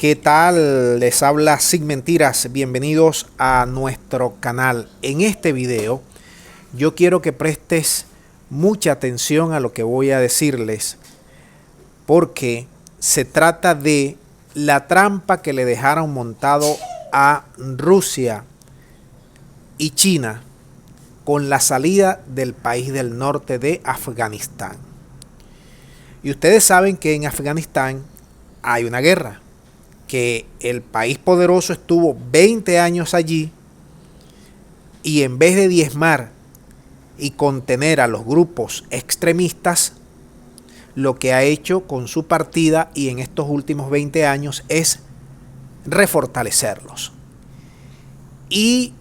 ¿Qué tal? Les habla Sin Mentiras. Bienvenidos a nuestro canal. En este video yo quiero que prestes mucha atención a lo que voy a decirles, porque se trata de la trampa que le dejaron montado a Rusia y China con la salida del país del norte de Afganistán. Y ustedes saben que en Afganistán hay una guerra, que el país poderoso estuvo 20 años allí y en vez de diezmar y contener a los grupos extremistas, lo que ha hecho con su partida y en estos últimos 20 años es refortalecerlos. Y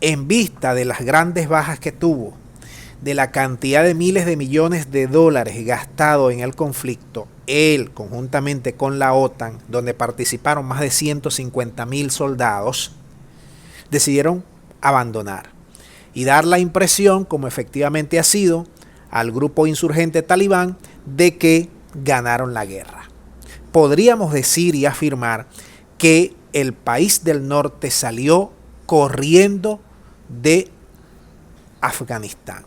en vista de las grandes bajas que tuvo, de la cantidad de miles de millones de dólares gastados en el conflicto, él conjuntamente con la OTAN, donde participaron más de 150.000 soldados, decidieron abandonar y dar la impresión, como efectivamente ha sido, al grupo insurgente talibán de que ganaron la guerra. Podríamos decir y afirmar que el país del norte salió corriendo de Afganistán,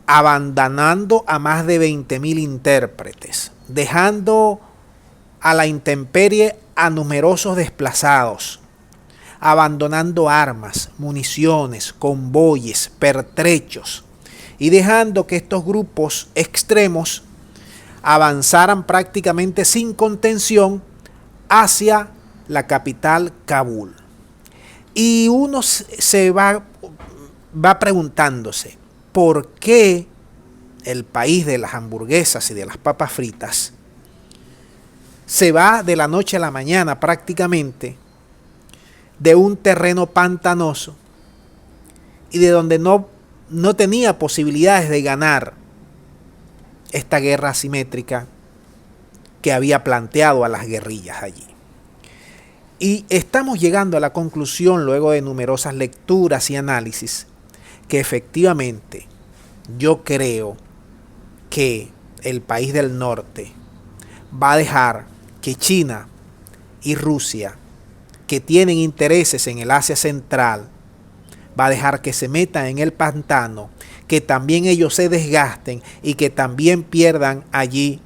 abandonando a más de 20.000 intérpretes, dejando a la intemperie a numerosos desplazados, abandonando armas, municiones, convoyes, pertrechos y dejando que estos grupos extremos avanzaran prácticamente sin contención hacia la capital, Kabul. Y uno se va preguntándose, ¿por qué el país de las hamburguesas y de las papas fritas se va de la noche a la mañana prácticamente de un terreno pantanoso y de donde no tenía posibilidades de ganar esta guerra asimétrica que había planteado a las guerrillas allí? Y estamos llegando a la conclusión, luego de numerosas lecturas y análisis, que efectivamente yo creo que el país del norte va a dejar que China y Rusia, que tienen intereses en el Asia Central, va a dejar que se metan en el pantano, que también ellos se desgasten y que también pierdan allí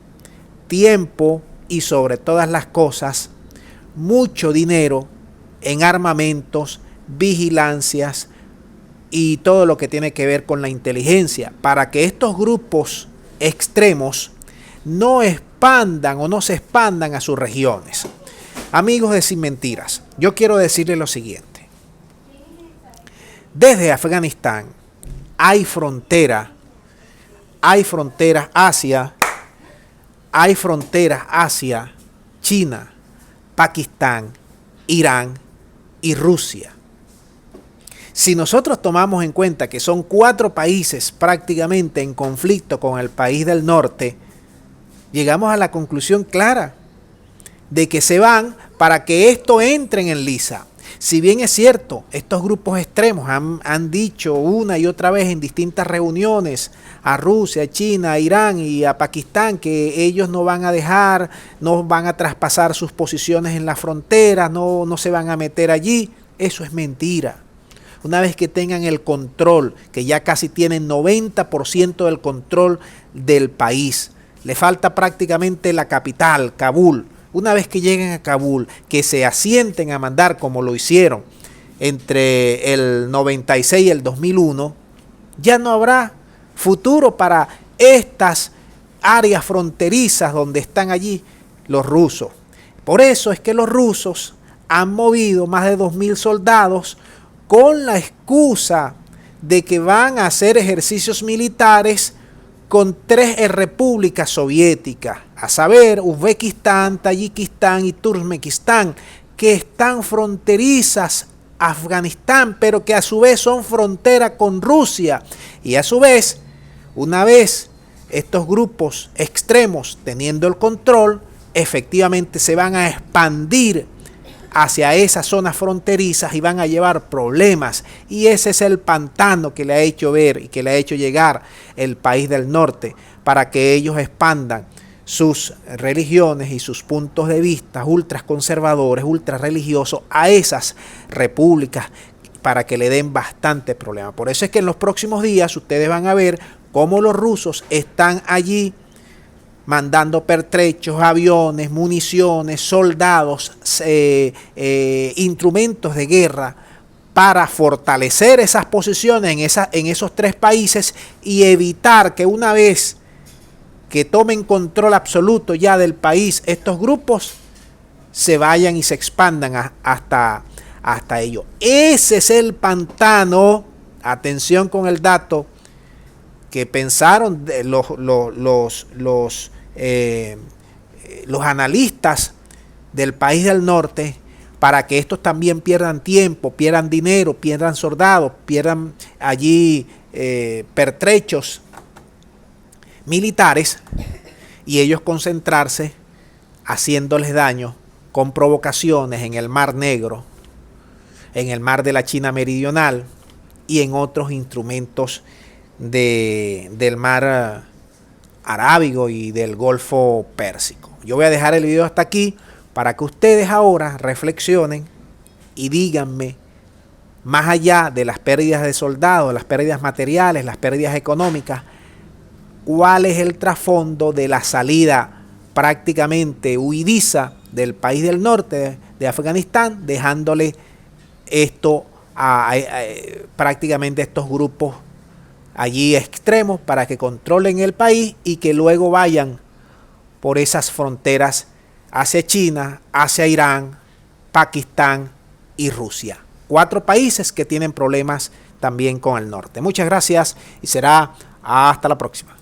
tiempo y, sobre todas las cosas, mucho dinero en armamentos, vigilancias y todo lo que tiene que ver con la inteligencia, para que estos grupos extremos no expandan o no se expandan a sus regiones. Amigos de Sin Mentiras, yo quiero decirles lo siguiente. Desde Afganistán hay fronteras hacia China, Pakistán, Irán y Rusia. Si nosotros tomamos en cuenta que son 4 países prácticamente en conflicto con el país del norte, llegamos a la conclusión clara de que se van para que esto entre en lisa. Si bien es cierto, estos grupos extremos han dicho una y otra vez en distintas reuniones a Rusia, a China, a Irán y a Pakistán que ellos no van a dejar, no van a traspasar sus posiciones en la frontera, no se van a meter allí. Eso es mentira. Una vez que tengan el control, que ya casi tienen 90% del control del país, le falta prácticamente la capital, Kabul. Una vez que lleguen a Kabul, que se asienten a mandar como lo hicieron entre el 96 y el 2001, ya no habrá futuro para estas áreas fronterizas donde están allí los rusos. Por eso es que los rusos han movido más de 2.000 soldados con la excusa de que van a hacer ejercicios militares con 3 repúblicas soviéticas, a saber, Uzbekistán, Tayikistán y Turkmenistán, que están fronterizas a Afganistán, pero que a su vez son frontera con Rusia. Y a su vez, una vez estos grupos extremos teniendo el control, efectivamente se van a expandir hacia esas zonas fronterizas y van a llevar problemas. Y ese es el pantano que le ha hecho ver y que le ha hecho llegar el país del norte, para que ellos expandan sus religiones y sus puntos de vista ultraconservadores, ultrarreligiosos a esas repúblicas para que le den bastante problema. Por eso es que en los próximos días ustedes van a ver cómo los rusos están allí mandando pertrechos, aviones, municiones, soldados, instrumentos de guerra para fortalecer esas posiciones en esos tres países y evitar que una vez que tomen control absoluto ya del país, estos grupos se vayan y se expandan hasta ellos. Ese es el pantano, atención con el dato, que pensaron los analistas del país del norte para que estos también pierdan tiempo, pierdan dinero, pierdan soldados, pierdan allí pertrechos militares y ellos concentrarse haciéndoles daño con provocaciones en el Mar Negro, en el Mar de la China Meridional y en otros instrumentos del Mar Arábigo y del Golfo Pérsico. Yo voy a dejar el video hasta aquí para que ustedes ahora reflexionen y díganme, más allá de las pérdidas de soldados, las pérdidas materiales, las pérdidas económicas, cuál es el trasfondo de la salida prácticamente huidiza del país del norte de Afganistán, dejándole esto prácticamente estos grupos allí extremos para que controlen el país y que luego vayan por esas fronteras hacia China, hacia Irán, Pakistán y Rusia. 4 países que tienen problemas también con el norte. Muchas gracias y será hasta la próxima.